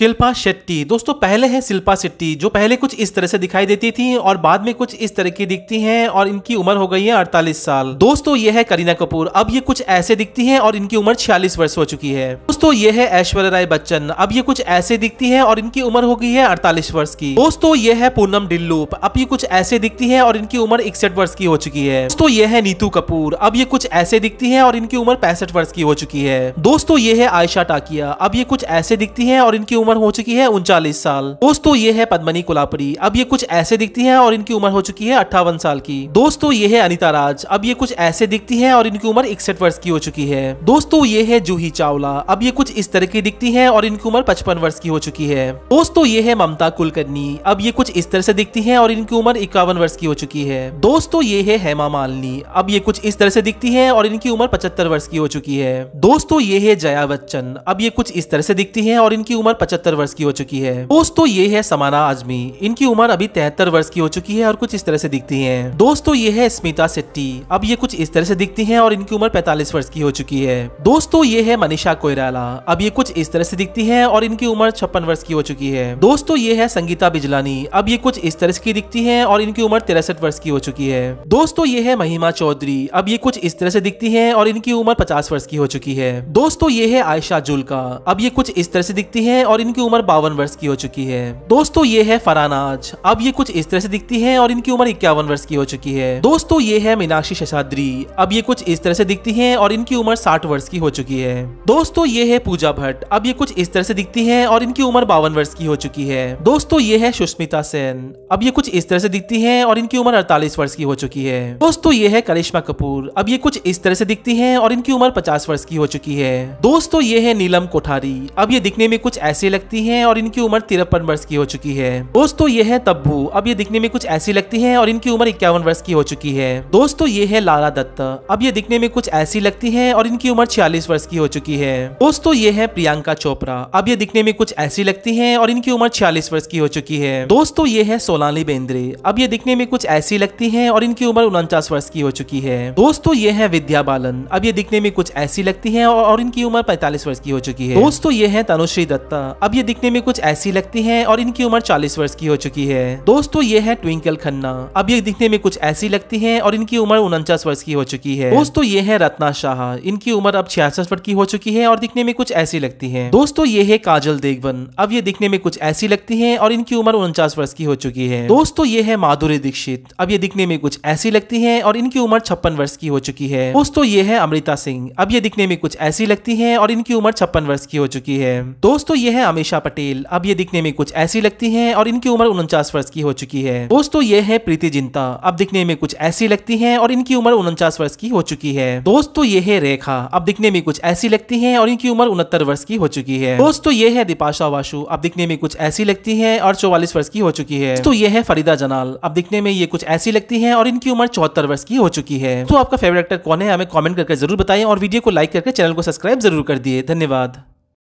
शिल्पा शेट्टी। दोस्तों पहले है शिल्पा शेट्टी, जो पहले कुछ इस तरह से दिखाई देती थी और बाद में कुछ इस तरह की दिखती हैं और इनकी उम्र हो गई है 48 साल। दोस्तों ये है करीना कपूर, अब ये कुछ ऐसे दिखती हैं और इनकी उम्र 46 वर्ष हो चुकी है। दोस्तों ये है ऐश्वर्या राय बच्चन, अब ये कुछ ऐसे दिखती है और इनकी उम्र हो गई है 48 वर्ष की। दोस्तों ये है पूनम ढिल्लों, अब ये कुछ ऐसे दिखती है और इनकी उम्र 61 वर्ष की हो चुकी है। दोस्तों ये है नीतू कपूर, अब ये कुछ ऐसे दिखती है और इनकी उम्र 65 वर्ष की हो चुकी है। दोस्तों ये है आयशा टाकिया, अब ये कुछ ऐसे दिखती है और इनकी उम्र हो चुकी है 39 साल। दोस्तों ये है पद्मनी कोल्हापुरी, अब ये कुछ ऐसे दिखती है और इनकी उम्र हो चुकी है 58 साल की। दोस्तों ये है अनीता राज, अब ये कुछ ऐसे दिखती है और इनकी उम्र 61 वर्ष की हो चुकी है। दोस्तों ये है जूही चावला, अब ये कुछ इस तरह की दिखती है और इनकी उम्र 55 वर्ष की हो चुकी है। दोस्तों ये है ममता कुलकर्णी, अब ये कुछ इस तरह से दिखती है और इनकी उम्र 51 वर्ष की हो चुकी है। दोस्तों ये है हेमा मालिनी, अब ये कुछ इस तरह से दिखती है और इनकी उम्र 75 वर्ष की हो चुकी है। दोस्तों ये है जया बच्चन, अब ये कुछ इस तरह से दिखती है और इनकी उम्र 75 वर्ष की हो चुकी है। दोस्तों ये है समाना आजमी, इनकी उम्र अभी 73 वर्ष की हो चुकी है और कुछ इस तरह से दिखती हैं। दोस्तों ये है स्मिता शेट्टी, अब ये कुछ इस तरह से दिखती हैं और इनकी उम्र 45 वर्ष की हो चुकी है। दोस्तों ये है मनीषा कोइराला, अब ये कुछ इस तरह से दिखती हैं और इनकी उम्र 56 वर्ष की हो चुकी है। दोस्तों ये है संगीता बिजलानी, अब ये कुछ इस तरह की दिखती है और इनकी उम्र 63 वर्ष की हो चुकी है। दोस्तों ये है महिमा चौधरी, अब ये कुछ इस तरह से दिखती है और इनकी उम्र 50 वर्ष की हो चुकी है। दोस्तों ये है आयशा जुल्का, अब ये कुछ इस तरह से दिखती है और इनकी उम्र 52 वर्ष की हो चुकी है। दोस्तों ये है फरहानाज, अब ये कुछ इस तरह से दिखती है और इनकी उम्र 51 वर्ष की हो चुकी है। दोस्तों ये है मीनाक्षी शेषाद्री, अब ये कुछ इस तरह से दिखती है और इनकी उम्र 60 वर्ष की हो चुकी है। दोस्तों ये है पूजा भट्ट, अब ये कुछ इस तरह से दिखती है और इनकी उम्र 52 वर्ष की हो चुकी है। दोस्तों ये है सुष्मिता सेन, अब ये कुछ इस तरह से दिखती है और इनकी उम्र 48 वर्ष की हो चुकी है। दोस्तों ये है करिश्मा कपूर, अब ये कुछ इस तरह से दिखती है और इनकी उम्र 50 वर्ष की हो चुकी है। दोस्तों ये है नीलम कोठारी, अब ये दिखने में कुछ ऐसी लगती है और इनकी उम्र 53 वर्ष की हो चुकी है। दोस्तों ये है तब्बू, अब ये दिखने में कुछ ऐसी लगती है और इनकी उम्र 51 वर्ष की हो चुकी है। दोस्तों ये है लारा दत्ता, अब ये दिखने में कुछ ऐसी लगती है और इनकी उम्र 46 वर्ष की हो चुकी है। दोस्तों ये है प्रियंका चोपड़ा, अब ये दिखने में कुछ ऐसी लगती है और इनकी उम्र 46 वर्ष की हो चुकी है। दोस्तों ये है सोनाली बेंद्रे, अब ये दिखने में कुछ ऐसी लगती है और इनकी उम्र 49 वर्ष की हो चुकी है। दोस्तों ये है विद्या बालन, अब ये दिखने में कुछ ऐसी लगती है और इनकी उम्र 45 वर्ष की हो चुकी है। दोस्तों ये है तनुश्री दत्ता, अब ये दिखने में कुछ ऐसी लगती है और इनकी उम्र 40 वर्ष की हो चुकी है। दोस्तों ये है ट्विंकल खन्ना, अब ये दिखने में कुछ ऐसी लगती है और इनकी उम्र 49 वर्ष की हो चुकी है। दोस्तों ये है रत्ना शाह, इनकी उम्र अब 66 वर्ष की हो चुकी है और दिखने में कुछ ऐसी लगती है। दोस्तों ये है काजल देवगन, अब ये दिखने में कुछ ऐसी लगती है और इनकी उम्र 49 वर्ष की हो चुकी है। दोस्तों ये है माधुरी दीक्षित, अब ये दिखने में कुछ ऐसी लगती है और इनकी उम्र 56 वर्ष की हो चुकी है। दोस्तों ये है अमृता सिंह, अब ये दिखने में कुछ ऐसी लगती है और इनकी उम्र 56 वर्ष की हो चुकी है। दोस्तों ये है अमीषा पटेल, अब ये दिखने में कुछ ऐसी लगती है और इनकी उम्र 49 वर्ष की हो चुकी है। दोस्तों ये है प्रीति जिंटा, अब दिखने में कुछ ऐसी लगती है और इनकी उम्र 49 वर्ष की हो चुकी है। दोस्तों ये है रेखा, अब दिखने में कुछ ऐसी लगती है और इनकी उम्र 69 वर्ष की हो चुकी है। दोस्तों ये है दीपाशा वासु, अब दिखने में कुछ ऐसी लगती है और 44 वर्ष की हो चुकी है। तो ये है फरीदा जनाल, अब दिखने में ये कुछ ऐसी लगती है और इनकी उम्र 74 वर्ष की हो चुकी है। तो आपका फेवरेट एक्टर कौन है हमें कमेंट करके जरूर बताएं और वीडियो को लाइक करके चैनल को सब्सक्राइब जरूर कर दिए। धन्यवाद।